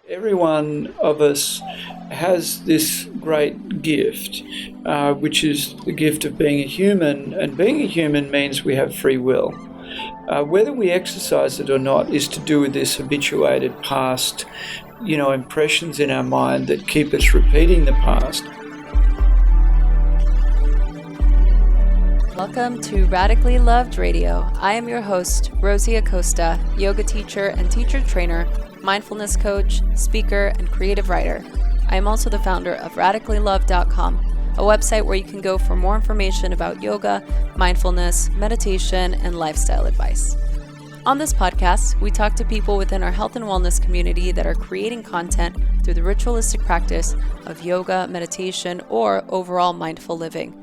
Every one of us has this great gift, which is the gift of being a human. And being a human means we have free will. Whether we exercise it or not is to do with this habituated past, impressions in our mind that keep us repeating the past. Welcome to Radically Loved Radio. I am your host, Rosie Acosta, yoga teacher and teacher trainer, mindfulness coach, speaker, and creative writer. I am also the founder of radicallylove.com, a website where you can go for more information about yoga, mindfulness, meditation, and lifestyle advice. On this podcast, we talk to people within our health and wellness community that are creating content through the ritualistic practice of yoga, meditation, or overall mindful living.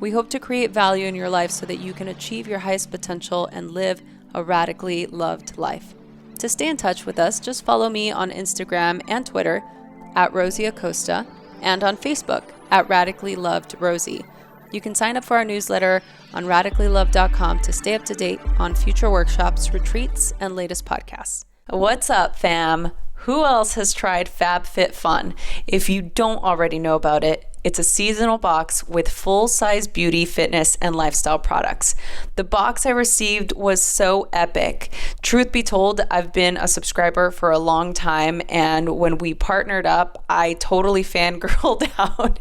We hope to create value in your life so that you can achieve your highest potential and live a radically loved life. To stay in touch with us, just follow me on Instagram and Twitter at Rosie Acosta and on Facebook at Radically Loved Rosie. You can sign up for our newsletter on radicallylove.com to stay up to date on future workshops, retreats, and latest podcasts. What's up, fam? Who else has tried Fabfitfun? If you don't already know about it, it's a seasonal box with full-size beauty, fitness, and lifestyle products. The box I received was so epic. Truth be told, I've been a subscriber for a long time, and when we partnered up, I totally fangirled out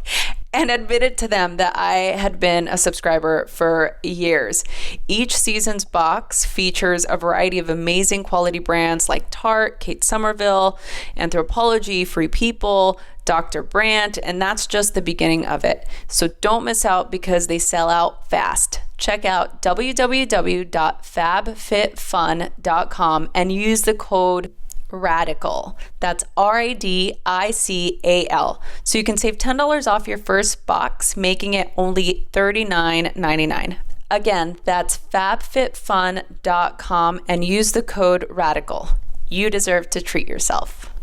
and admitted to them that I had been a subscriber for years. Each season's box features a variety of amazing quality brands like Tarte, Kate Somerville, Anthropology, Free People, Dr. Brandt, and that's just the beginning of it. So don't miss out because they sell out fast. Check out www.fabfitfun.com and use the code RADICAL. That's RADICAL. So you can save $10 off your first box, making it only $39.99. Again, that's fabfitfun.com and use the code RADICAL. You deserve to treat yourself.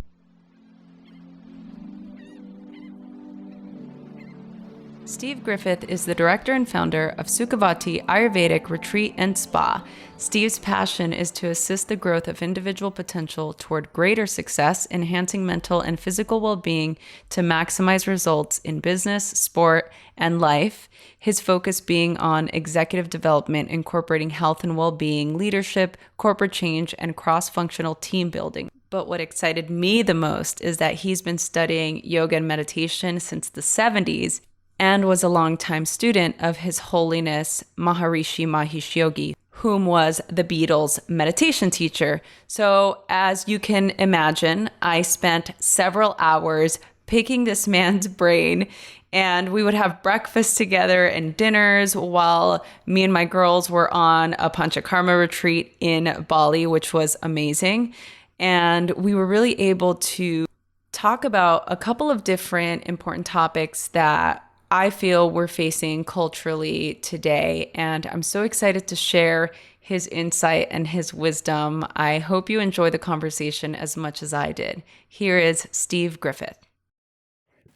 Steve Griffith is the director and founder of Sukhavati Ayurvedic Retreat and Spa. Steve's passion is to assist the growth of individual potential toward greater success, enhancing mental and physical well-being to maximize results in business, sport, and life. His focus being on executive development, incorporating health and well-being, leadership, corporate change, and cross-functional team building. But what excited me the most is that he's been studying yoga and meditation since the 70s and was a longtime student of His Holiness Maharishi Mahesh Yogi, whom was the Beatles' meditation teacher. So as you can imagine, I spent several hours picking this man's brain, and we would have breakfast together and dinners while me and my girls were on a Panchakarma retreat in Bali, which was amazing. And we were really able to talk about a couple of different important topics that I feel we're facing culturally today, and I'm so excited to share his insight and his wisdom. I hope you enjoy the conversation as much as I did. Here is Steve Griffith.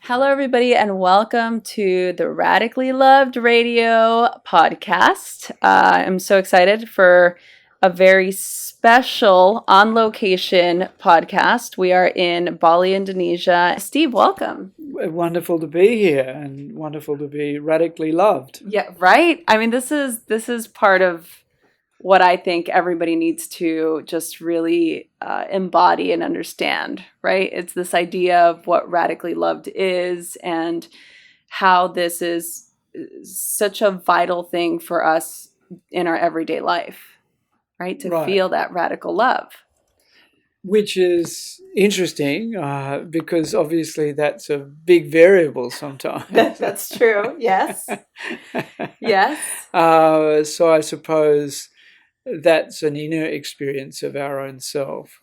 Hello, everybody, and welcome to the Radically Loved Radio podcast. I'm so excited for a very special on-location podcast. We are in Bali, Indonesia. Steve, welcome. Wonderful to be here and wonderful to be radically loved. Yeah, right? I mean, this is part of what I think everybody needs to just really embody and understand, right? It's this idea of what radically loved is and how this is such a vital thing for us in our everyday life. Right? To feel that radical love. Which is interesting because obviously that's a big variable sometimes. That's true. Yes. Yes. So I suppose that's an inner experience of our own self.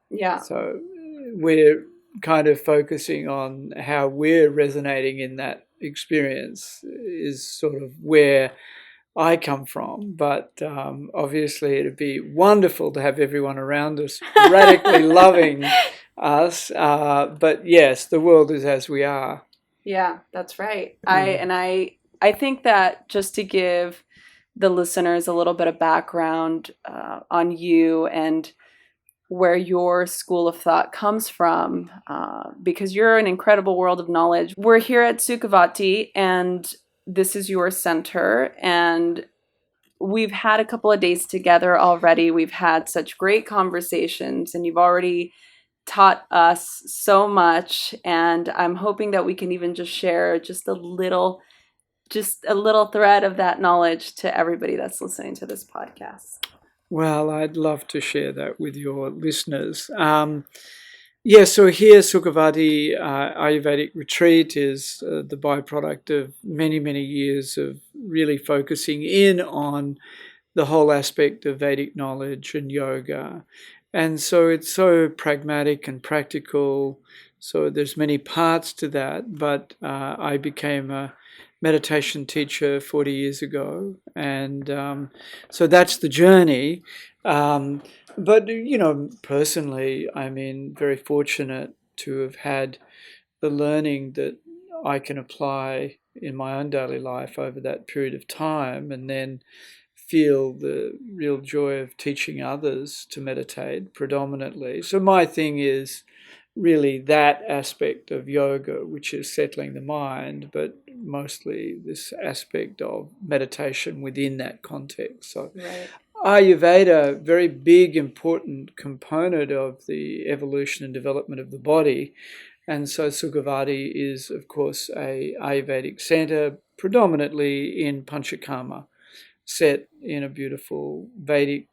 Yeah. So we're kind of focusing on how we're resonating in that experience is sort of where I come from, but obviously it'd be wonderful to have everyone around us radically loving us. But yes, the world is as we are. Yeah, that's right. I think that just to give the listeners a little bit of background on you and where your school of thought comes from, because you're an incredible world of knowledge. We're here at Sukhavati, and this is your center, and we've had a couple of days together already. We've had such great conversations, and you've already taught us so much, and I'm hoping that we can even just share just a little thread of that knowledge to everybody that's listening to this podcast. Well, I'd love to share that with your listeners. Yeah, so here, Sukhavati Ayurvedic Retreat is the byproduct of many, many years of really focusing in on the whole aspect of Vedic knowledge and yoga. And so it's so pragmatic and practical. So there's many parts to that, but I became a meditation teacher 40 years ago. And so that's the journey. But, personally, I mean, very fortunate to have had the learning that I can apply in my own daily life over that period of time, and then feel the real joy of teaching others to meditate predominantly. So my thing is really that aspect of yoga, which is settling the mind, but mostly this aspect of meditation within that context. So Right. Ayurveda, very big, important component of the evolution and development of the body. And so Sukhavati is, of course, a Ayurvedic center, predominantly in Panchakarma, set in a beautiful Vedic,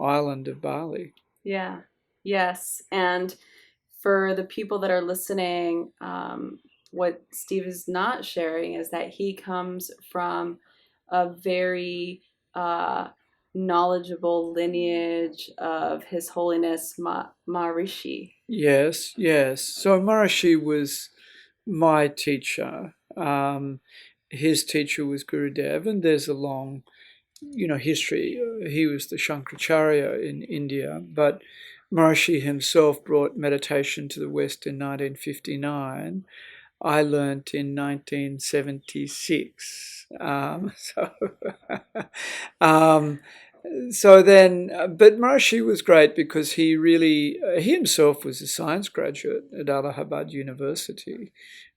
island of Bali. Yeah. Yes. And for the people that are listening, what Steve is not sharing is that he comes from a very knowledgeable lineage of His Holiness Maharishi. Yes, yes. So Maharishi was my teacher. His teacher was Gurudev, and there's a long, history. He was the Shankaracharya in India, but Maharishi himself brought meditation to the West in 1959. I learnt in 1976. So then, but Maharishi was great because he himself was a science graduate at Allahabad University.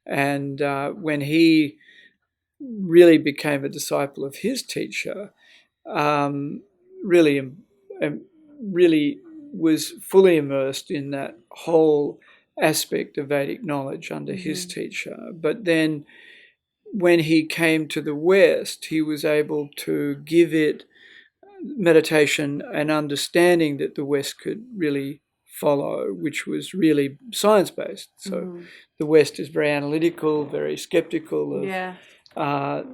And when he really became a disciple of his teacher, really was fully immersed in that whole aspect of Vedic knowledge under his teacher. But then when he came to the West, he was able to give it meditation and understanding that the West could really follow, which was really science-based. So the West is very analytical, very skeptical of,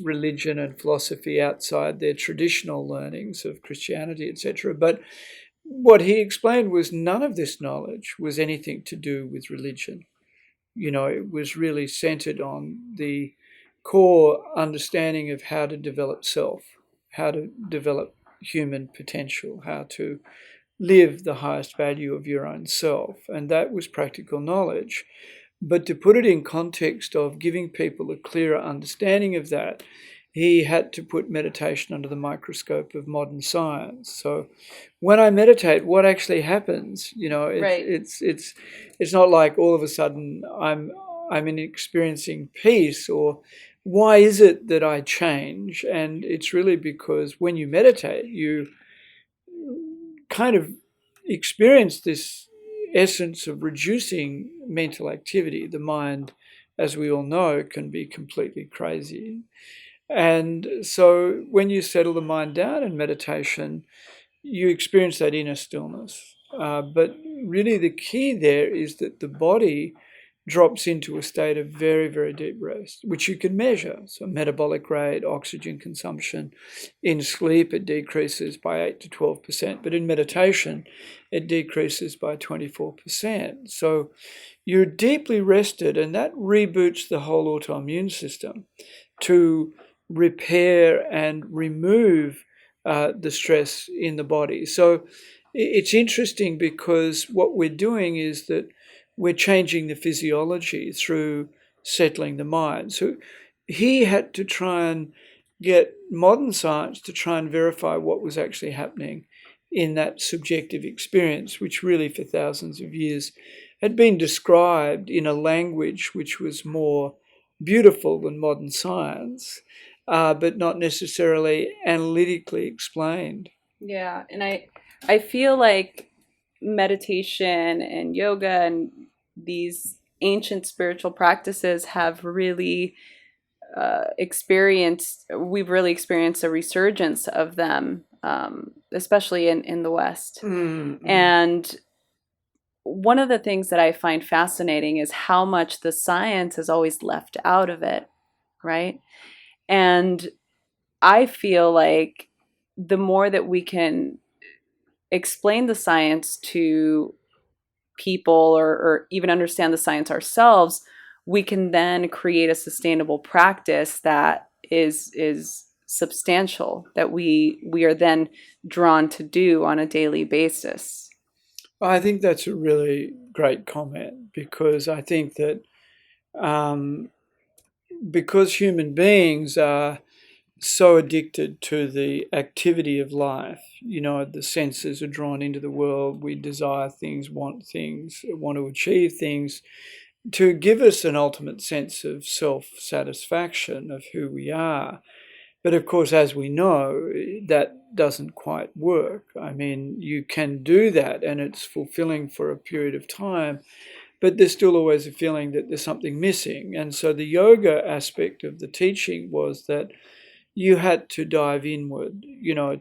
religion and philosophy outside their traditional learnings of Christianity, etc. But what he explained was none of this knowledge was anything to do with religion. It was really centered on the core understanding of how to develop self, how to develop human potential, how to live the highest value of your own self. And that was practical knowledge. But to put it in context of giving people a clearer understanding of that, he had to put meditation under the microscope of modern science. So when I meditate, what actually happens? It's not like all of a sudden I'm experiencing peace, or why is it that I change? And it's really because when you meditate, you kind of experience this essence of reducing mental activity. The mind, as we all know, can be completely crazy. And so when you settle the mind down in meditation, you experience that inner stillness. But really the key there is that the body drops into a state of very, very deep rest, which you can measure. So metabolic rate, oxygen consumption. In sleep, it decreases by 8 to 12%, but in meditation, it decreases by 24%. So you're deeply rested, and that reboots the whole autoimmune system to repair and remove the stress in the body. So it's interesting because what we're doing is that we're changing the physiology through settling the mind. So he had to try and get modern science to try and verify what was actually happening in that subjective experience, which really for thousands of years had been described in a language which was more beautiful than modern science, but not necessarily analytically explained. Yeah, and I feel like meditation and yoga and these ancient spiritual practices have really we've really experienced a resurgence of them, especially in the West. Mm-hmm. And one of the things that I find fascinating is how much the science is always left out of it, right? And I feel like the more that we can explain the science to people, or even understand the science ourselves, we can then create a sustainable practice that is substantial, that we are then drawn to do on a daily basis. I think that's a really great comment, because I think that um, because human beings are so addicted to the activity of life, the senses are drawn into the world, we desire things, want to achieve things, to give us an ultimate sense of self-satisfaction of who we are. But of course, as we know, that doesn't quite work. I mean, you can do that and it's fulfilling for a period of time, but there's still always a feeling that there's something missing. And so the yoga aspect of the teaching was that you had to dive inward,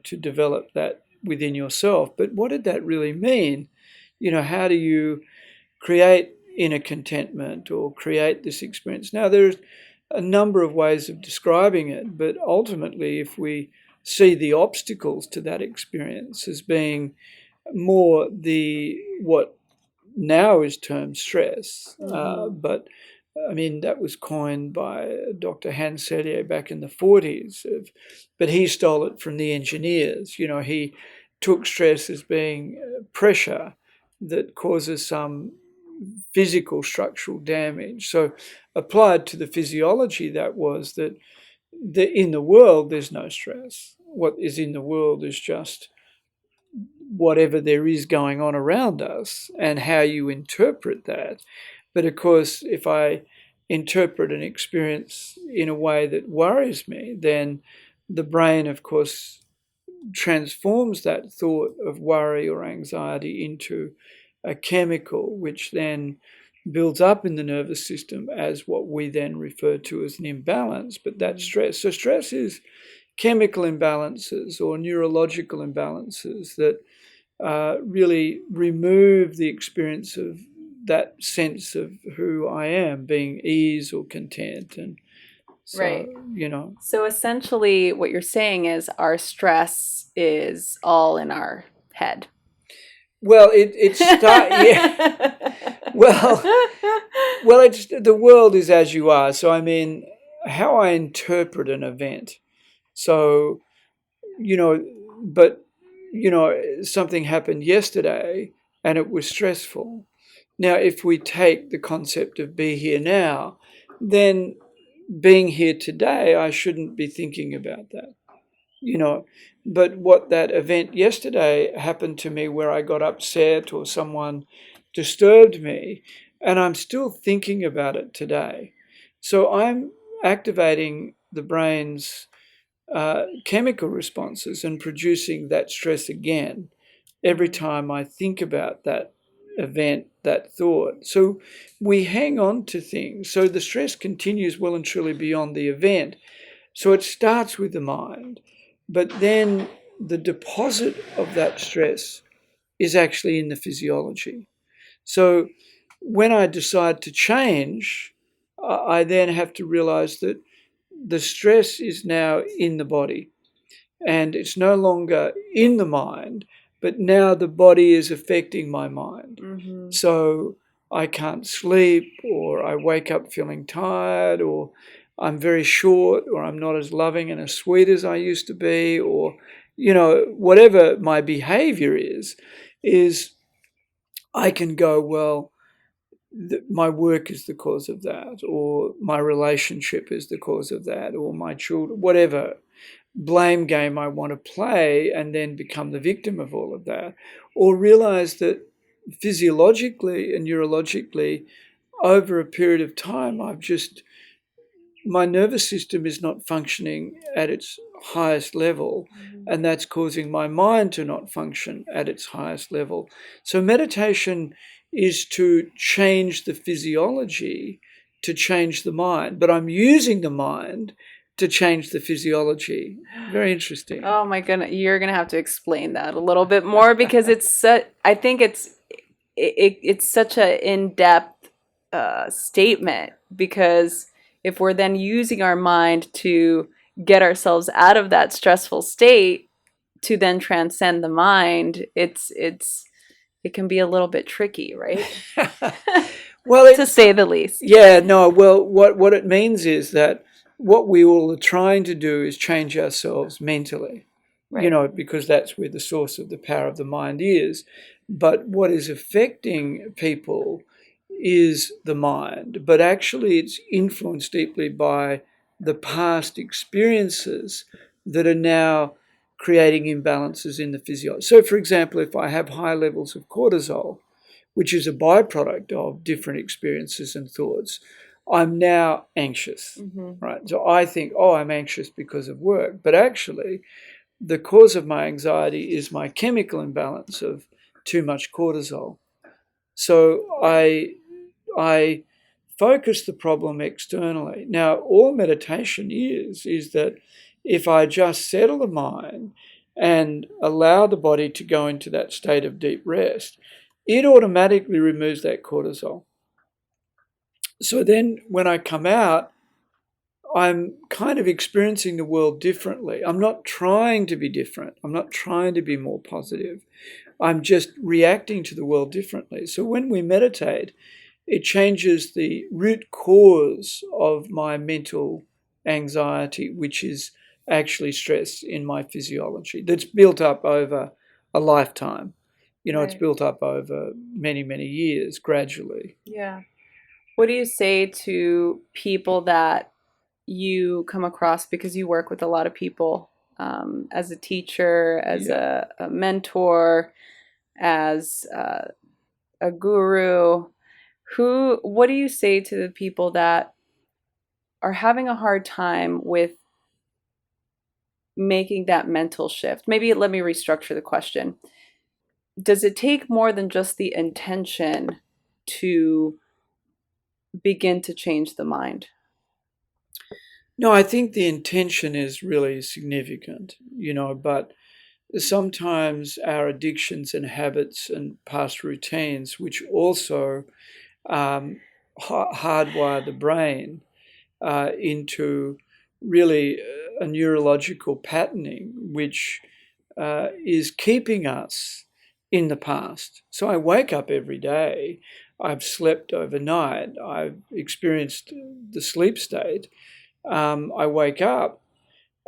to develop that within yourself. But what did that really mean? How do you create inner contentment or create this experience? Now, there's a number of ways of describing it, but ultimately, if we see the obstacles to that experience as being more what now is termed stress, but I mean, that was coined by Dr. Hans Selye back in the 40s, but he stole it from the engineers. He took stress as being pressure that causes some physical structural damage. So applied to the physiology, that was that in the world, there's no stress. What is in the world is just whatever there is going on around us and how you interpret that. But of course, if I interpret an experience in a way that worries me, then the brain, of course, transforms that thought of worry or anxiety into a chemical, which then builds up in the nervous system as what we then refer to as an imbalance. But that's stress. So stress is chemical imbalances or neurological imbalances that really remove the experience of that sense of who I am, being ease or content. And so, Right. So essentially what you're saying is our stress is all in our head. Well, yeah. Well, it's the world is as you are. So I mean, how I interpret an event. So, but something happened yesterday and it was stressful. Now, if we take the concept of be here now, then being here today, I shouldn't be thinking about that. But what that event yesterday happened to me where I got upset or someone disturbed me, and I'm still thinking about it today. So I'm activating the brain's chemical responses and producing that stress again every time I think about that event, that thought. So we hang on to things. So the stress continues well and truly beyond the event. So it starts with the mind, but then the deposit of that stress is actually in the physiology. So when I decide to change, I then have to realize that the stress is now in the body and it's no longer in the mind, but now the body is affecting my mind. Mm-hmm. So I can't sleep, or I wake up feeling tired, or I'm very short, or I'm not as loving and as sweet as I used to be, or, whatever my behavior is I can go, well, my work is the cause of that, or my relationship is the cause of that, or my children, whatever. blame game I want to play and then become the victim of all of that, or realize that physiologically and neurologically over a period of time, my nervous system is not functioning at its highest level, and that's causing my mind to not function at its highest level. So meditation is to change the physiology, to change the mind, but I'm using the mind to change the physiology. Very interesting. Oh my goodness, you're gonna have to explain that a little bit more, because I think it's such a in-depth statement, because if we're then using our mind to get ourselves out of that stressful state to then transcend the mind, it can be a little bit tricky, right? Well, to say the least. Yeah, no, well, what it means is that what we all are trying to do is change ourselves mentally, Right. because that's where the source of the power of the mind is. But what is affecting people is the mind, but actually it's influenced deeply by the past experiences that are now creating imbalances in the physiology. So, for example, if I have high levels of cortisol, which is a byproduct of different experiences and thoughts, I'm now anxious, right? So I think, oh, I'm anxious because of work. But actually, the cause of my anxiety is my chemical imbalance of too much cortisol. So I focus the problem externally. Now, all meditation is that if I just settle the mind and allow the body to go into that state of deep rest, it automatically removes that cortisol. So then when I come out, I'm kind of experiencing the world differently. I'm not trying to be different. I'm not trying to be more positive. I'm just reacting to the world differently. So when we meditate, it changes the root cause of my mental anxiety, which is actually stress in my physiology that's built up over a lifetime. It's Right. built up over many, many years gradually. Yeah. What do you say to people that you come across, because you work with a lot of people, as a teacher, as a mentor, as a guru? What do you say to the people that are having a hard time with making that mental shift? Maybe let me restructure the question. Does it take more than just the intention to begin to change the mind? No, I think the intention is really significant, but sometimes our addictions and habits and past routines, which also hardwire the brain into really a neurological patterning, which is keeping us in the past. So I wake up every day. I've slept overnight. I've experienced the sleep state. I wake up,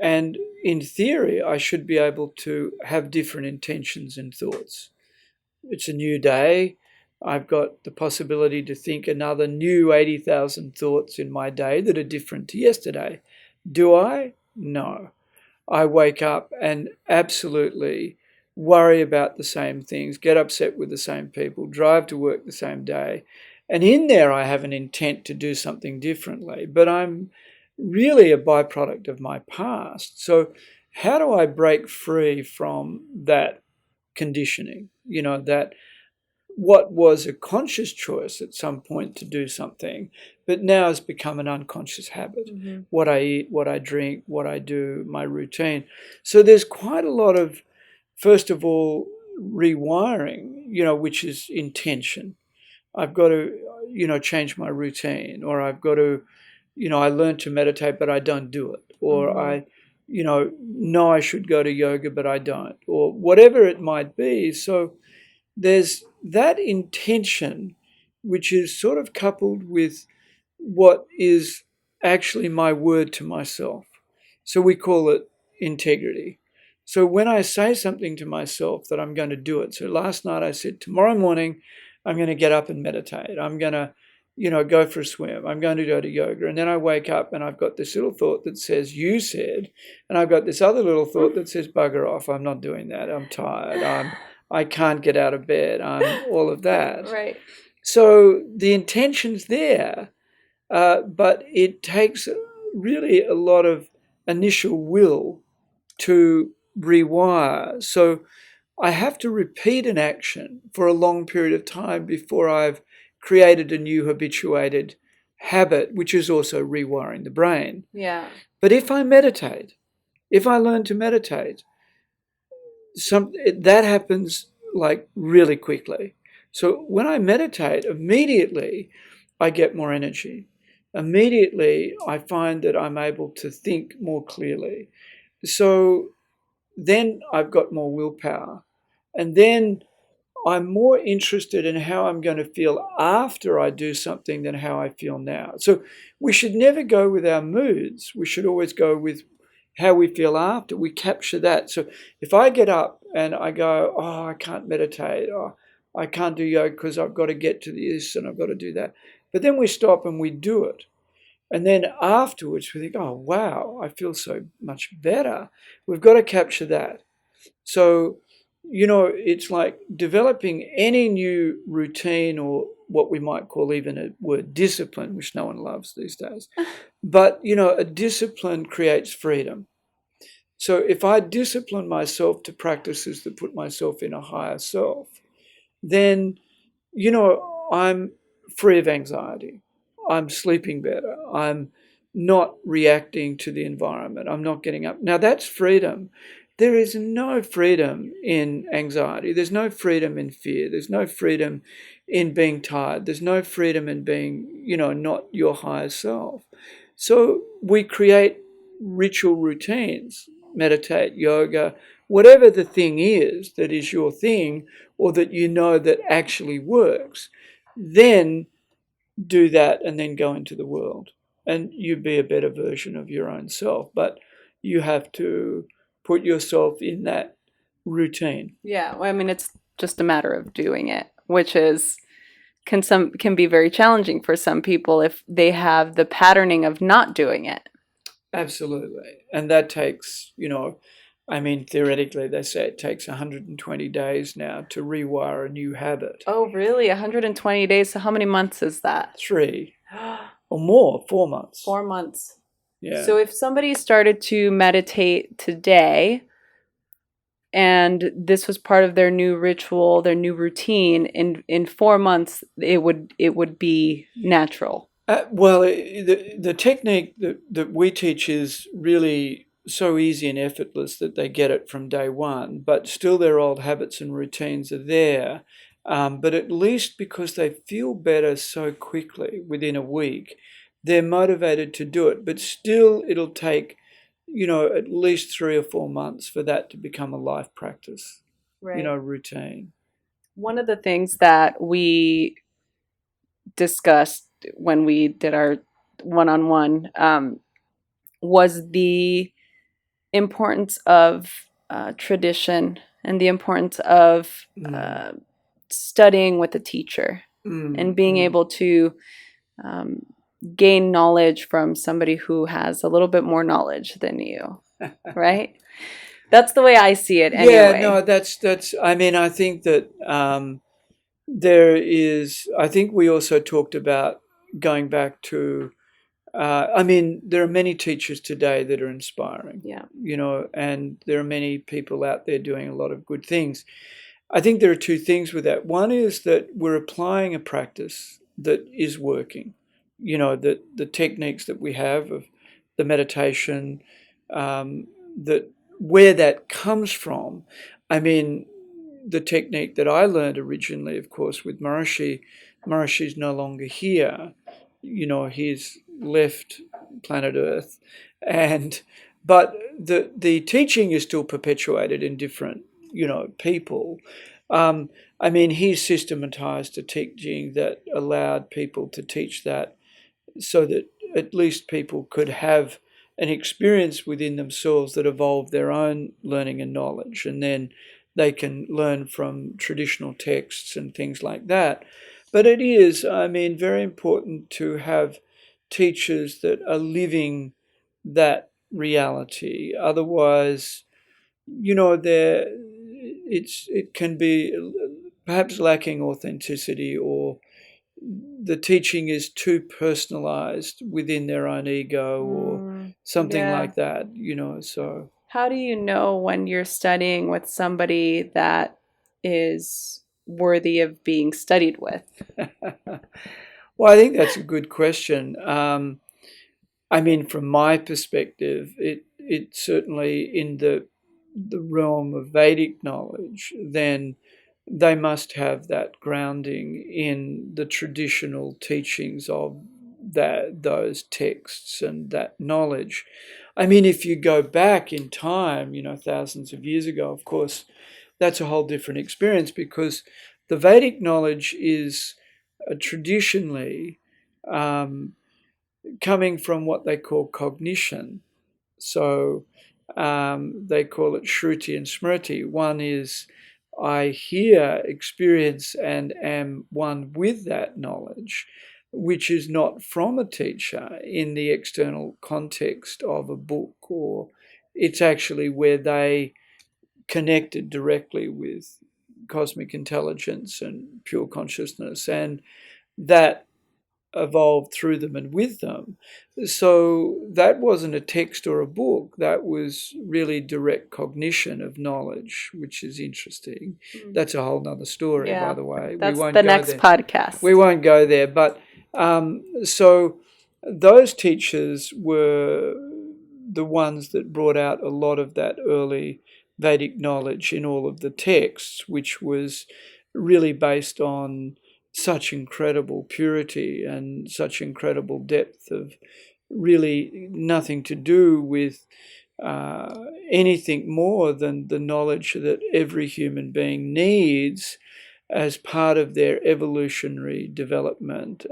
and in theory, I should be able to have different intentions and thoughts. It's a new day. I've got the possibility to think another new 80,000 thoughts in my day that are different to yesterday. Do I? No. I wake up and absolutely worry about the same things, get upset with the same people, drive to work the same day. And in there, I have an intent to do something differently, but I'm really a byproduct of my past. So, how do I break free from that conditioning? That what was a conscious choice at some point to do something, but now has become an unconscious habit. What I eat, what I drink, what I do, my routine. So there's quite a lot of, first of all, rewiring, which is intention. I've got to, change my routine, or I've got to, I learned to meditate, but I don't do it. Or I, know I should go to yoga, but I don't, or whatever it might be. So there's that intention, which is sort of coupled with what is actually my word to myself. So we call it integrity. So when I say something to myself that I'm going to do it. So last night I said, tomorrow morning, I'm going to get up and meditate. I'm going to go for a swim. I'm going to go to yoga. And then I wake up and I've got this little thought that says, you said, and I've got this other little thought that says, bugger off. I'm not doing that. I'm tired. I can't get out of bed. I'm all of that. Right. So the intention's there, but it takes really a lot of initial will to rewire. So I have to repeat an action for a long period of time before I've created a new habituated habit, which is also rewiring the brain. Yeah. But if I meditate, if I learn to meditate, that happens like really quickly. So when I meditate, immediately I get more energy. Immediately I find that I'm able to think more clearly. So then I've got more willpower. And then I'm more interested in how I'm going to feel after I do something than how I feel now. So we should never go with our moods. We should always go with how we feel after. We capture that. So if I get up and I go, oh, I can't meditate, or I can't do yoga because I've got to get to this and I've got to do that. But then we stop and we do it. And then afterwards we think, oh, wow, I feel so much better. We've got to capture that. So, it's like developing any new routine, or what we might call even a word discipline, which no one loves these days. But, a discipline creates freedom. So if I discipline myself to practices that put myself in a higher self, then, I'm free of anxiety. I'm sleeping better. I'm not reacting to the environment. I'm not getting up. Now that's freedom. There is no freedom in anxiety. There's no freedom in fear. There's no freedom in being tired. There's no freedom in being, not your higher self. So we create ritual routines, meditate, yoga, whatever the thing is that is your thing, or that that actually works. Then do that and then go into the world. And you be a better version of your own self. But you have to put yourself in that routine. Yeah, well, I mean, it's just a matter of doing it, which can be very challenging for some people if they have the patterning of not doing it. Absolutely. And that takes, theoretically they say it takes 120 days now to rewire a new habit. Oh, really? 120 days? So how many months is that? 3 or more, 4 months. 4 months. Yeah. So if somebody started to meditate today and this was part of their new ritual, their new routine, in 4 months, it would be natural. The technique that we teach is really so easy and effortless that they get it from day one, but still their old habits and routines are there. But at least because they feel better so quickly within a week, they're motivated to do it. But still it'll take, at least 3 or 4 months for that to become a life practice, right. Routine. One of the things that we discussed when we did our one-on-one was the importance of tradition and the importance of studying with a teacher and being able to gain knowledge from somebody who has a little bit more knowledge than you, right? That's the way I see it anyway. Yeah, no, that's I think that there is, I think we also talked about going back to, there are many teachers today that are inspiring, and there are many people out there doing a lot of good things. I think there are 2 things with that. One is that we're applying a practice that is working, that the techniques that we have of the meditation, that where that comes from. The technique that I learned originally, of course, with Maharishi's no longer here. He's left planet Earth, but the teaching is still perpetuated in different, people. He systematized a teaching that allowed people to teach that, so that at least people could have an experience within themselves that evolved their own learning and knowledge, and then they can learn from traditional texts and things like that. But it is, I mean, very important to have teachers that are living that reality. Otherwise, it can be perhaps lacking authenticity, or the teaching is too personalized within their own ego, or something Yeah. like that. So How do you know when you're studying with somebody that is worthy of being studied with? well, I think that's a good question. I mean, from my perspective, it certainly, in the realm of Vedic knowledge, then they must have that grounding in the traditional teachings of those texts and that knowledge. I mean, if you go back in time, thousands of years ago, of course, that's a whole different experience, because the Vedic knowledge is traditionally um, coming from what they call cognition. So they call it Shruti and Smriti. One is, I hear, experience, and am one with that knowledge, which is not from a teacher in the external context of a book, or it's actually where they connected directly with cosmic intelligence and pure consciousness, and that evolved through them and with them. So that wasn't a text or a book. That was really direct cognition of knowledge, which is interesting. That's a whole nother story, by the way. That's the next podcast. We won't go there. But so those teachers were the ones that brought out a lot of that early Vedic knowledge in all of the texts, which was really based on such incredible purity and such incredible depth of really nothing to do with anything more than the knowledge that every human being needs as part of their evolutionary development.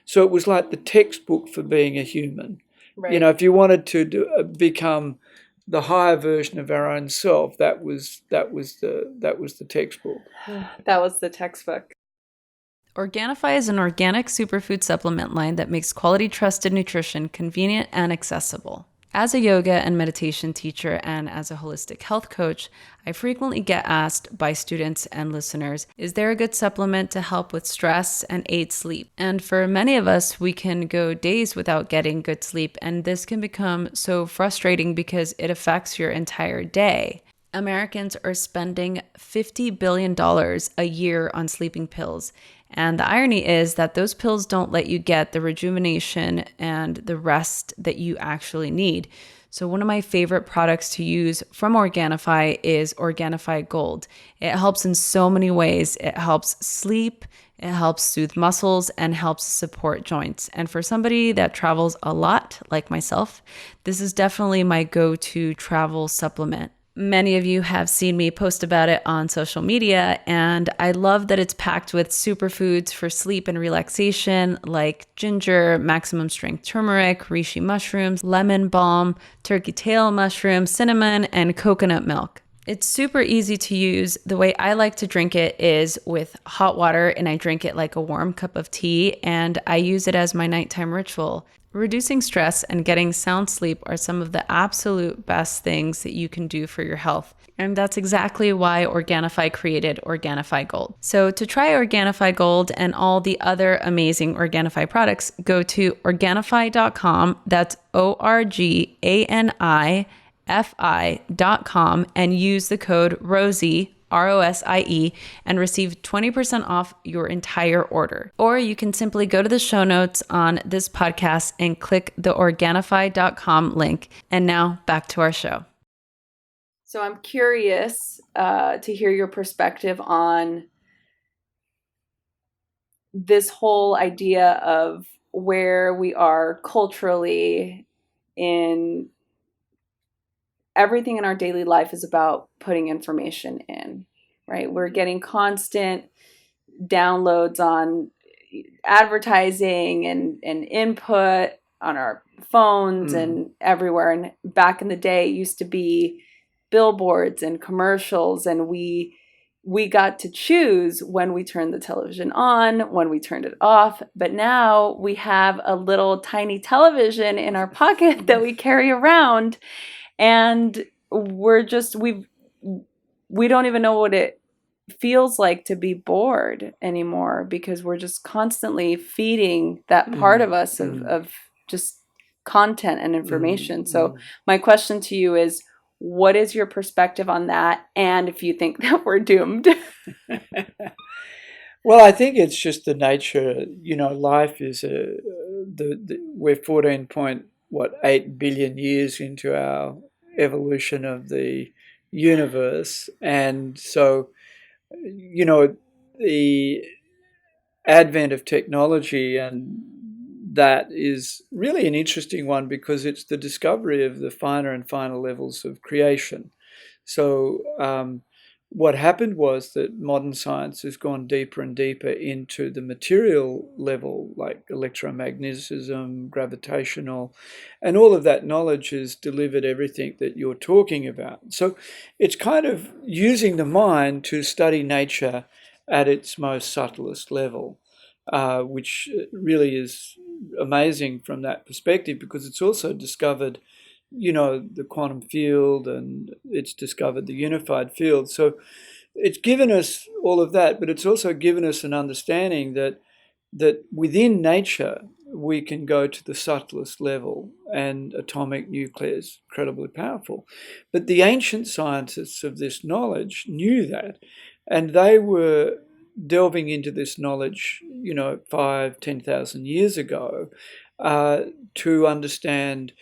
So it was like the textbook for being a human. Right. If you wanted to become the higher version of our own self, that was the textbook. That was the textbook. Organifi is an organic superfood supplement line that makes quality, trusted nutrition convenient and accessible. As a yoga and meditation teacher and as a holistic health coach, I frequently get asked by students and listeners, is there a good supplement to help with stress and aid sleep? And for many of us, we can go days without getting good sleep, and this can become so frustrating because it affects your entire day. Americans are spending $50 billion a year on sleeping pills. And the irony is that those pills don't let you get the rejuvenation and the rest that you actually need. So one of my favorite products to use from Organifi is Organifi Gold. It helps in so many ways. It helps sleep, it helps soothe muscles, and helps support joints. And for somebody that travels a lot, like myself, this is definitely my go-to travel supplement. Many of you have seen me post about it on social media, and I love that it's packed with superfoods for sleep and relaxation like ginger, maximum strength turmeric, reishi mushrooms, lemon balm, turkey tail mushroom, cinnamon, and coconut milk. It's super easy to use. The way I like to drink it is with hot water, and I drink it like a warm cup of tea, and I use it as my nighttime ritual. Reducing stress and getting sound sleep are some of the absolute best things that you can do for your health. And that's exactly why Organifi created Organifi Gold. So to try Organifi Gold and all the other amazing Organifi products, go to Organifi.com. That's Organifi.com and use the code ROSIE, ROSIE, and receive 20% off your entire order. Or you can simply go to the show notes on this podcast and click the Organifi.com link. And now back to our show. So I'm curious to hear your perspective on this whole idea of where we are culturally in everything in our daily life is about putting information in, right? We're getting constant downloads on advertising and input on our phones and everywhere. And back in the day, it used to be billboards and commercials, and we we got to choose when we turned the television on, when we turned it off. But now we have a little tiny television in our pocket that we carry around, and we don't even know what it feels like to be bored anymore, because we're just constantly feeding that part of us of just content and information. So my question to you is, what is your perspective on that? And if you think that we're doomed? Well, I think it's just the nature. Life is we're 14.8 billion years into our evolution of the universe, and so the advent of technology, and that is really an interesting one because it's the discovery of the finer and finer levels of creation. So what happened was that modern science has gone deeper and deeper into the material level, like electromagnetism, gravitational, and all of that knowledge has delivered everything that you're talking about. So it's kind of using the mind to study nature at its most subtlest level, which really is amazing from that perspective, because it's also discovered the quantum field, and it's discovered the unified field. So it's given us all of that, but it's also given us an understanding that within nature we can go to the subtlest level, and atomic nuclear is incredibly powerful. But the ancient scientists of this knowledge knew that, and they were delving into this knowledge, 5,000-10,000 years ago, to understand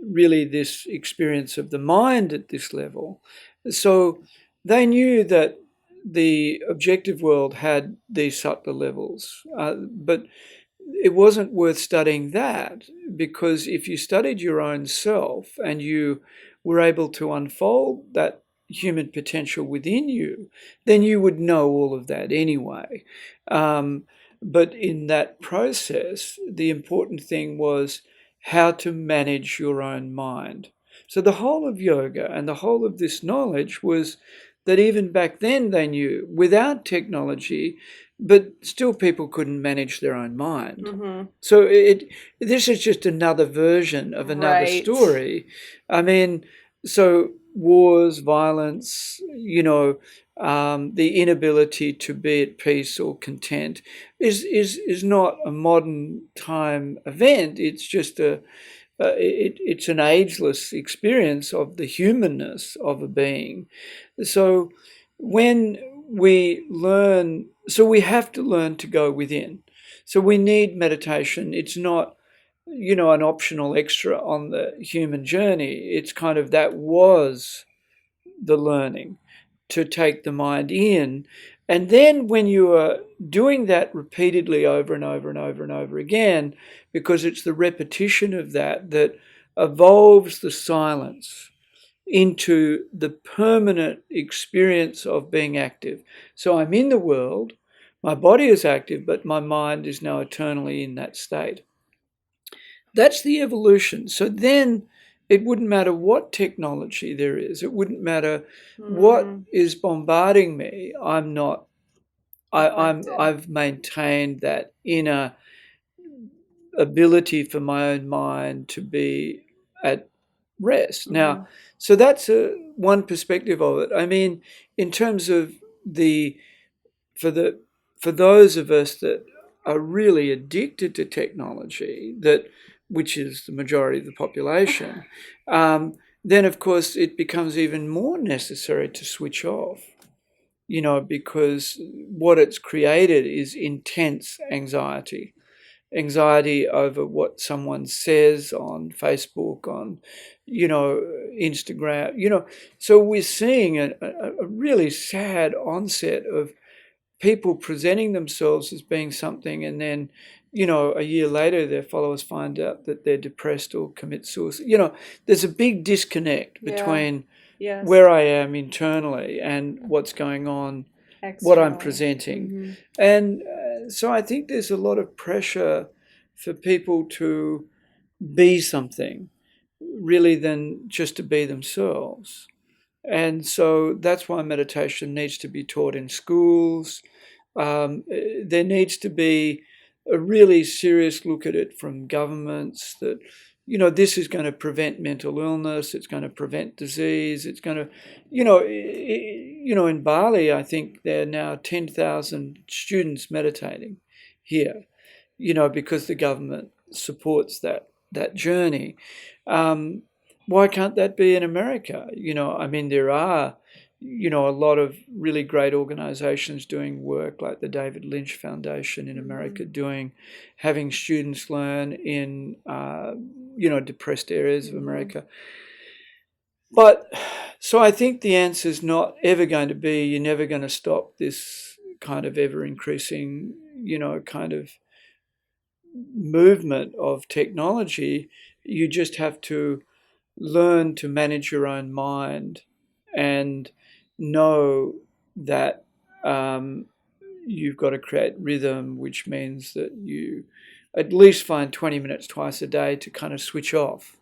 really this experience of the mind at this level. So they knew that the objective world had these subtler levels, but it wasn't worth studying that, because if you studied your own self and you were able to unfold that human potential within you, then you would know all of that anyway. But in that process, the important thing was how to manage your own mind. So the whole of yoga and the whole of this knowledge was that even back then they knew, without technology, but still people couldn't manage their own mind. So this is just another version of another story. I mean, so wars, violence, the inability to be at peace or content is not a modern time event. It's just it's an ageless experience of the humanness of a being. So when we learn, so we have to learn to go within. So we need meditation. It's not, an optional extra on the human journey. It's kind of, that was the learning, to take the mind in. And then when you are doing that repeatedly over and over and over and over again, because it's the repetition of that that evolves the silence into the permanent experience of being active. So I'm in the world, my body is active, but my mind is now eternally in that state. That's the evolution. So then it wouldn't matter what technology there is. It wouldn't matter what is bombarding me. I've maintained that inner ability for my own mind to be at rest. Now, so that's one perspective of it. I mean, in terms of for those of us that are really addicted to technology, which is the majority of the population, then of course it becomes even more necessary to switch off, because what it's created is intense anxiety over what someone says on Facebook, on, Instagram, so we're seeing a really sad onset of people presenting themselves as being something, and then, a year later their followers find out that they're depressed or commit suicide. There's a big disconnect between where I am internally and what's going on, what I'm presenting. And so I think there's a lot of pressure for people to be something really than just to be themselves. And so that's why meditation needs to be taught in schools. There needs to be a really serious look at it from governments that, this is going to prevent mental illness, it's going to prevent disease, it's going to, in Bali, I think there are now 10,000 students meditating here, because the government supports that journey. Why can't that be in America? There are, a lot of really great organizations doing work like the David Lynch Foundation in America having students learn in, depressed areas of America. But so I think the answer is not ever going to be, you're never going to stop this kind of ever increasing, kind of movement of technology. You just have to learn to manage your own mind and know that you've got to create rhythm, which means that you at least find 20 minutes twice a day to kind of switch off.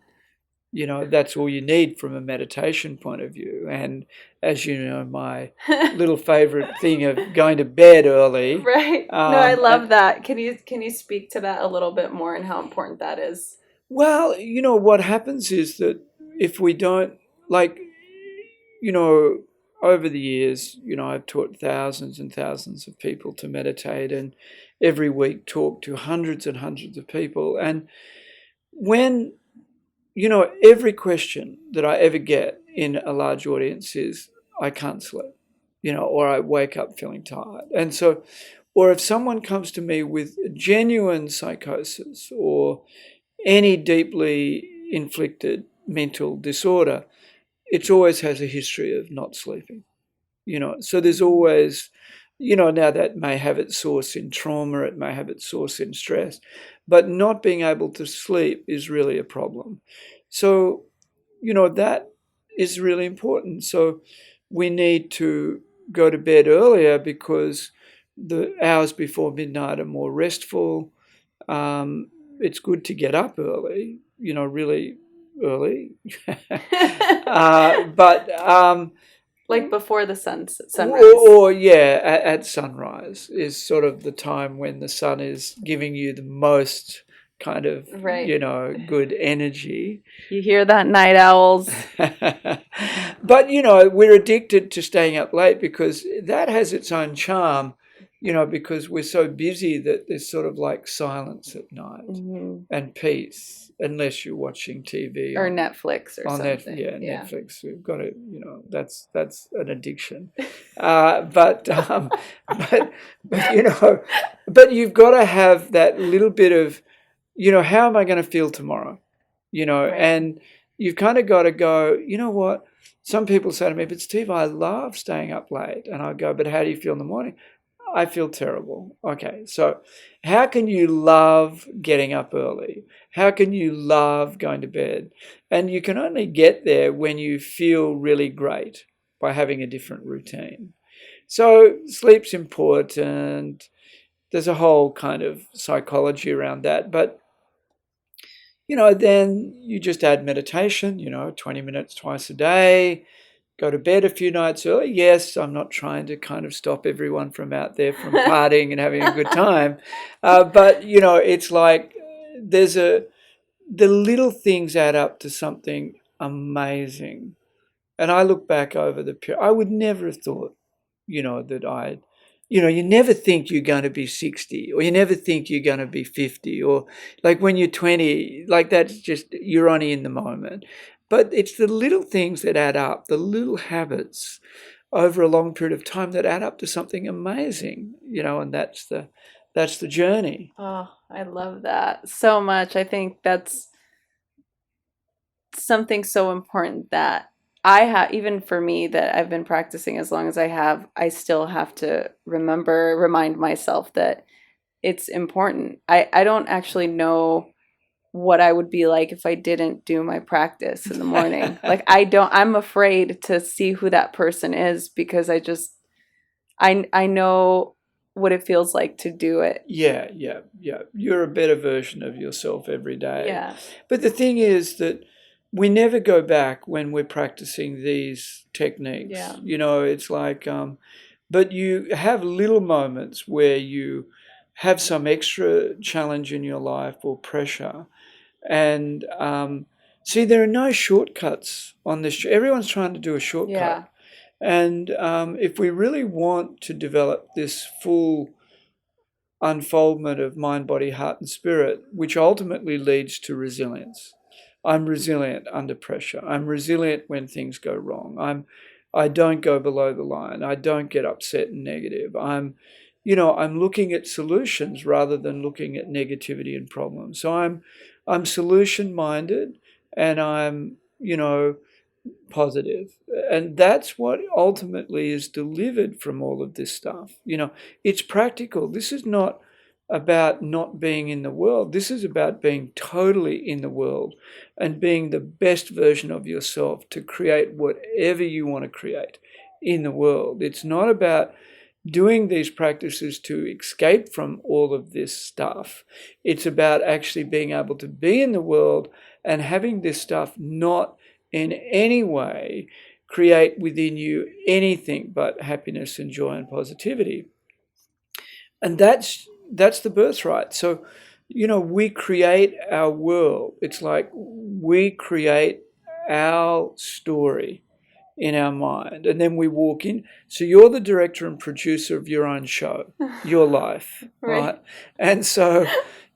That's all you need from a meditation point of view. And as you know, my little favorite thing of going to bed early. Right. No, I love that. Can you speak to that a little bit more and how important that is? Well, what happens is that if we don't, over the years, I've taught thousands and thousands of people to meditate, and every week talk to hundreds and hundreds of people. And when, every question that I ever get in a large audience is, I can't sleep, or I wake up feeling tired. And so, or if someone comes to me with genuine psychosis or any deeply inflicted mental disorder, it always has a history of not sleeping. So there's always, now that may have its source in trauma, it may have its source in stress, but not being able to sleep is really a problem. So, that is really important. So we need to go to bed earlier because the hours before midnight are more restful. It's good to get up early, really early. But like before the sunrise. Or at sunrise is sort of the time when the sun is giving you the most kind of, good energy. You hear that, night owls? But, we're addicted to staying up late because that has its own charm. Because we're so busy that there's sort of like silence at night and peace, unless you're watching TV or Netflix or something. Netflix. We've got to, that's an addiction. But you've got to have that little bit of, how am I going to feel tomorrow? Right. And you've kind of got to go, you know what? Some people say to me, but Steve, I love staying up late. And I go, but how do you feel in the morning? I feel terrible. Okay, so how can you love getting up early? How can you love going to bed? And you can only get there when you feel really great by having a different routine. So sleep's important. There's a whole kind of psychology around that. But, then you just add meditation, 20 minutes twice a day. Go to bed a few nights early. Yes, I'm not trying to kind of stop everyone from out there from partying and having a good time. But, it's like the little things add up to something amazing. And I look back over the period, I would never have thought, that you never think you're going to be 60 or you never think you're going to be 50 or like when you're 20, like that's just, you're only in the moment. But it's the little things that add up, the little habits over a long period of time that add up to something amazing, and that's the journey. Oh, I love that so much. I think that's something so important that I have, even for me, that I've been practicing as long as I have, I still have to remind myself that it's important. I don't actually know what I would be like if I didn't do my practice in the morning. I'm afraid to see who that person is because I know what it feels like to do it. Yeah. You're a better version of yourself every day. Yeah. But the thing is that, we never go back when we're practicing these techniques. Yeah. It's like, but you have little moments where you have some extra challenge in your life or pressure. And see, there are no shortcuts on this. Everyone's trying to do a shortcut. Yeah. And if we really want to develop this full unfoldment of mind, body, heart, and spirit, which ultimately leads to resilience. I'm resilient under pressure. I'm resilient when things go wrong. I don't go below the line. I don't get upset and negative. I'm looking at solutions rather than looking at negativity and problems. So I'm solution minded, and I'm, positive. And that's what ultimately is delivered from all of this stuff. It's practical. This is not about not being in the world. This is about being totally in the world and being the best version of yourself to create whatever you want to create in the world. It's not about doing these practices to escape from all of this stuff. It's about actually being able to be in the world and having this stuff not in any way create within you anything but happiness and joy and positivity. And that's the birthright. So, we create our world. It's like we create our story in our mind, and then we walk in. So you're the director and producer of your own show, your life, right? And so,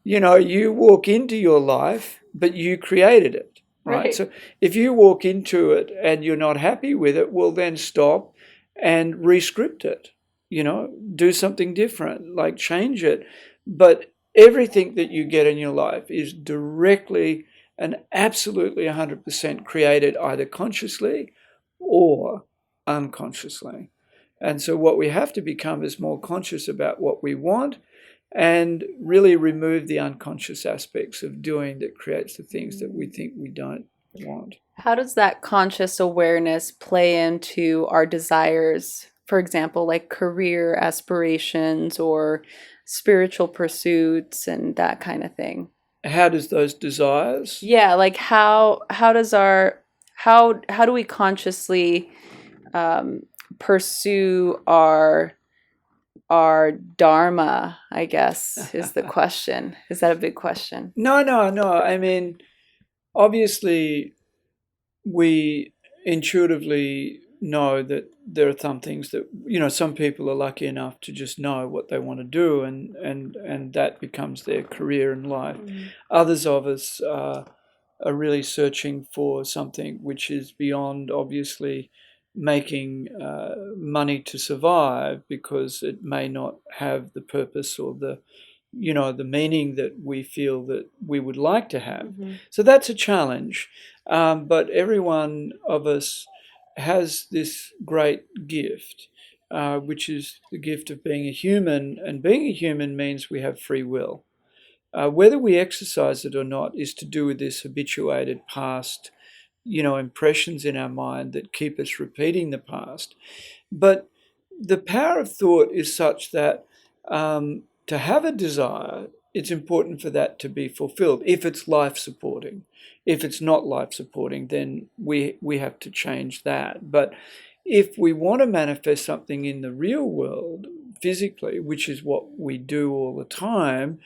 you walk into your life, but you created it, right? So if you walk into it and you're not happy with it, well, then stop and re-script it. Do something different, like change it. But everything that you get in your life is directly and absolutely 100% created either consciously or unconsciously. And so what we have to become is more conscious about what we want and really remove the unconscious aspects of doing that creates the things that we think we don't want. How does that conscious awareness play into our desires? For example, like career aspirations or spiritual pursuits and that kind of thing. How does those desires? Yeah, like how do we consciously pursue our dharma, I guess, is the question. Is that a big question? No. I mean, obviously, we intuitively know that there are some things that, some people are lucky enough to just know what they want to do, and that becomes their career in life. Others of us are really searching for something which is beyond, obviously, making money to survive, because it may not have the purpose or the meaning that we feel that we would like to have. So that's a challenge. But every one of us has this great gift, which is the gift of being a human. And being a human means we have free will. Whether we exercise it or not is to do with this habituated past, impressions in our mind that keep us repeating the past. But the power of thought is such that to have a desire, it's important for that to be fulfilled if it's life supporting. If it's not life supporting, then we have to change that. But if we want to manifest something in the real world physically, which is what we do all the time,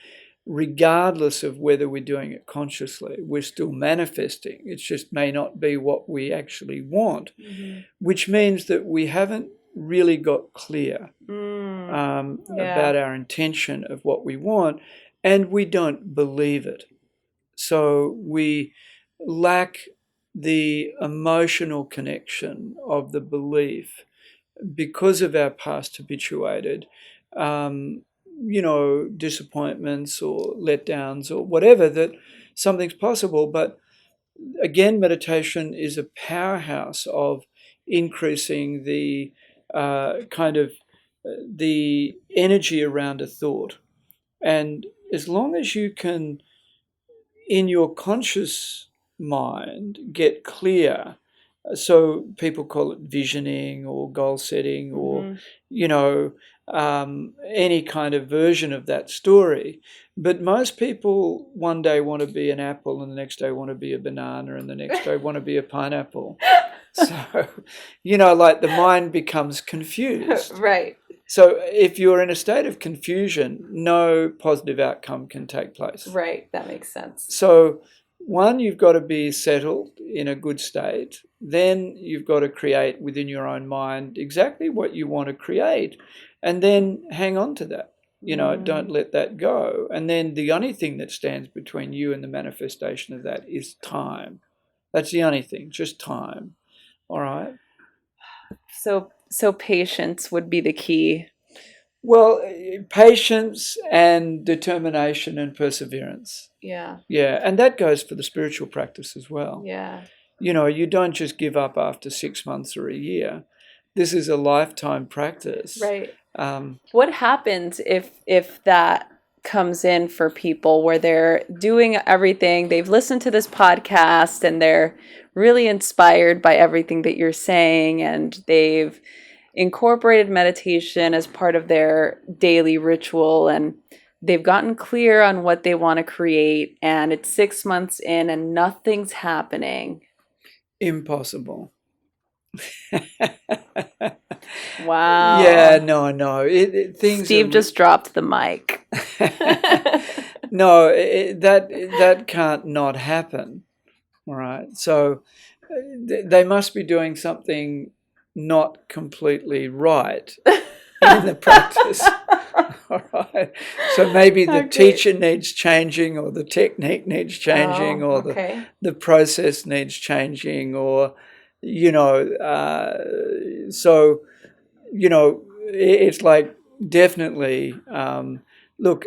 regardless of whether we're doing it consciously, we're still manifesting. It just may not be what we actually want, which means that we haven't really got clear about our intention of what we want, and we don't believe it. So we lack the emotional connection of the belief because of our past habituated disappointments or letdowns or whatever, that something's possible. But again, meditation is a powerhouse of increasing the the energy around a thought. And as long as you can, in your conscious mind, get clear So people call it visioning or goal setting or, you know, any kind of version of that story. But most people one day want to be an apple and the next day want to be a banana and the next day want to be a pineapple. So, like the mind becomes confused. Right. So if you're in a state of confusion, no positive outcome can take place. Right. That makes sense. So one, you've got to be settled in a good state. Then you've got to create within your own mind exactly what you want to create, and then hang on to that. Don't let that go. And then the only thing that stands between you and the manifestation of that is time. That's the only thing, just time. All right. So patience would be the key. Well, patience and determination and perseverance. Yeah. Yeah, and that goes for the spiritual practice as well. Yeah. You don't just give up after 6 months or a year. This is a lifetime practice. Right. What happens if that comes in for people where they're doing everything, they've listened to this podcast and they're really inspired by everything that you're saying, and they've incorporated meditation as part of their daily ritual, and they've gotten clear on what they want to create, and it's 6 months in and nothing's happening? Impossible. Wow. Yeah, no. Things Steve just dropped the mic. No, that can't not happen. All right. So they must be doing something not completely right in the practice. All right. So maybe the teacher needs changing, or the technique needs changing, or the process needs changing, or so it's like definitely look,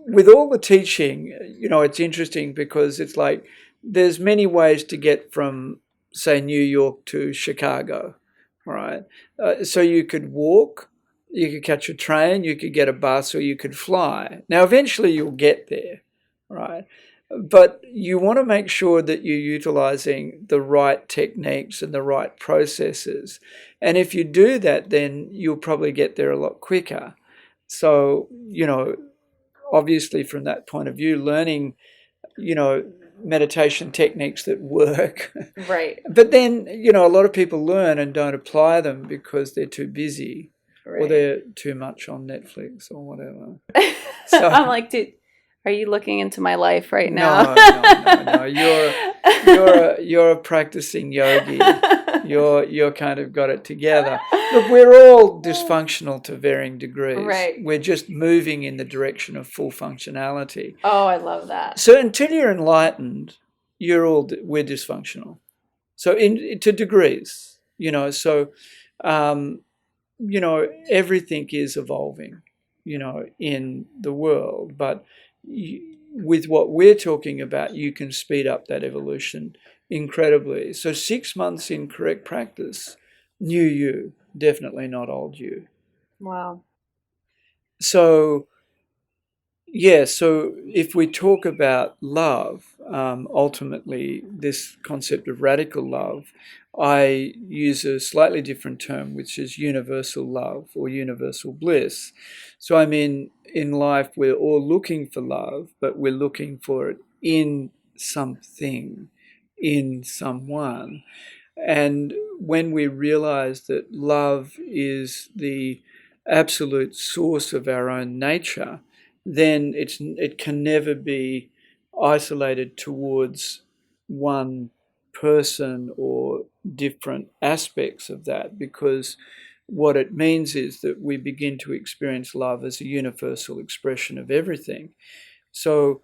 with all the teaching, it's interesting because it's like there's many ways to get from, say, New York to Chicago, right? So you could walk, you could catch a train, you could get a bus, or you could fly. Now, eventually you'll get there, right? But you want to make sure that you're utilizing the right techniques and the right processes. And if you do that, then you'll probably get there a lot quicker. So, obviously from that point of view, learning, meditation techniques that work. Right. But then, a lot of people learn and don't apply them because they're too busy, or they're too much on Netflix or whatever. So I'm like, dude, are you looking into my life right now? No. You're a practicing yogi. You're kind of got it together. Look, we're all dysfunctional to varying degrees. Right. We're just moving in the direction of full functionality. Oh, I love that. So until you're enlightened, we're dysfunctional. So to degrees, So, everything is evolving, in the world, but with what we're talking about, you can speed up that evolution incredibly. So 6 months in correct practice, new you, definitely not old you. Wow. So, so if we talk about love, ultimately this concept of radical love, I use a slightly different term, which is universal love or universal bliss. So I mean, in life, we're all looking for love, but we're looking for it in something, in someone. And when we realize that love is the absolute source of our own nature, then it can never be isolated towards one person or different aspects of that, because what it means is that we begin to experience love as a universal expression of everything. So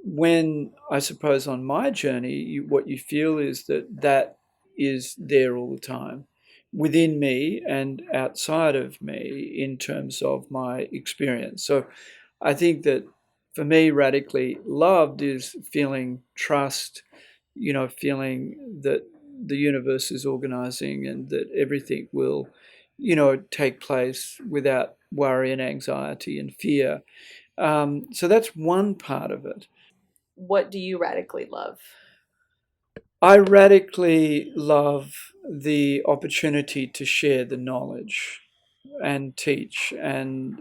when, I suppose, on my journey, what you feel is that is there all the time within me and outside of me in terms of my experience. So I think that for me, radically loved is feeling trust, feeling that the universe is organizing and that everything will, take place without worry and anxiety and fear. So that's one part of it. What do you radically love? I radically love the opportunity to share the knowledge and teach and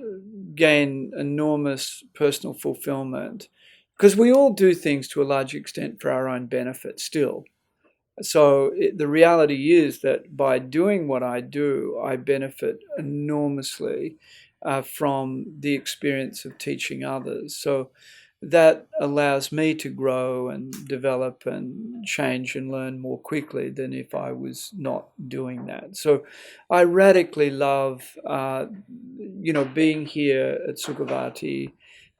gain enormous personal fulfillment, because we all do things to a large extent for our own benefit still. So the reality is that by doing what I do, I benefit enormously from the experience of teaching others. So that allows me to grow and develop and change and learn more quickly than if I was not doing that. So I radically love, being here at Sukhavati,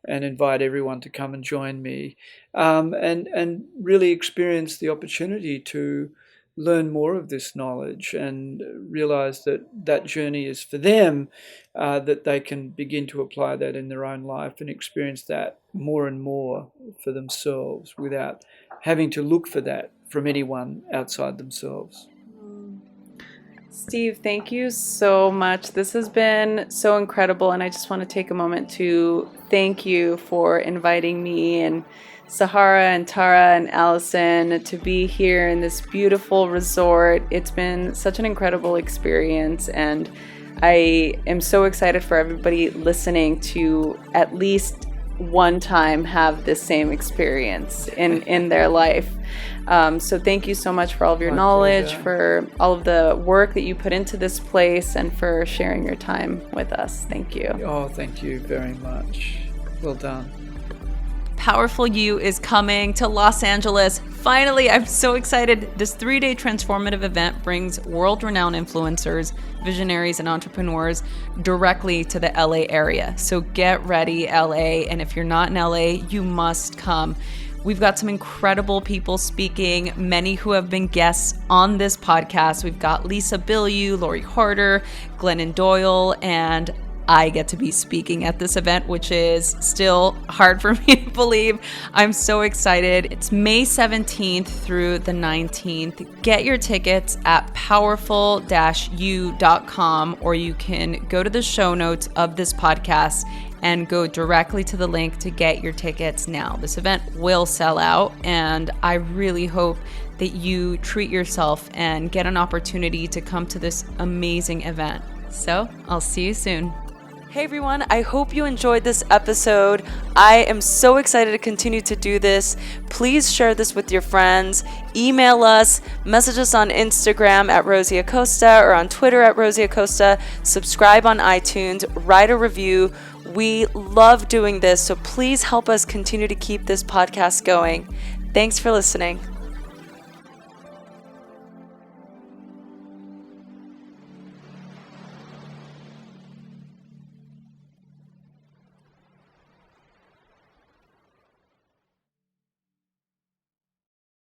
and invite everyone to come and join me, and really experience the opportunity to learn more of this knowledge and realize that that journey is for them, that they can begin to apply that in their own life and experience that more and more for themselves without having to look for that from anyone outside themselves. Steve, thank you so much. This has been so incredible, and I just want to take a moment to thank you for inviting me and Sahara and Tara and Allison to be here in this beautiful resort. It's been such an incredible experience, and I am so excited for everybody listening to at least one time have this same experience in their life. So thank you so much for all of your knowledge, for all of the work that you put into this place, and for sharing your time with us. Thank you. Oh, thank you very much. Well done. Powerful You is coming to Los Angeles. Finally, I'm so excited. This 3-day transformative event brings world-renowned influencers, visionaries, and entrepreneurs directly to the LA area. So get ready, LA. And if you're not in LA, you must come. We've got some incredible people speaking, many who have been guests on this podcast. We've got Lisa Bilyeu, Lori Harder, Glennon Doyle, and I get to be speaking at this event, which is still hard for me to believe. I'm so excited. It's May 17th through the 19th. Get your tickets at powerful-u.com, or you can go to the show notes of this podcast and go directly to the link to get your tickets now. This event will sell out, and I really hope that you treat yourself and get an opportunity to come to this amazing event. So I'll see you soon. Hey everyone, I hope you enjoyed this episode. I am so excited to continue to do this. Please share this with your friends. Email us, message us on Instagram at Rosie Acosta or on Twitter at Rosie Acosta. Subscribe on iTunes, write a review. We love doing this, so please help us continue to keep this podcast going. Thanks for listening.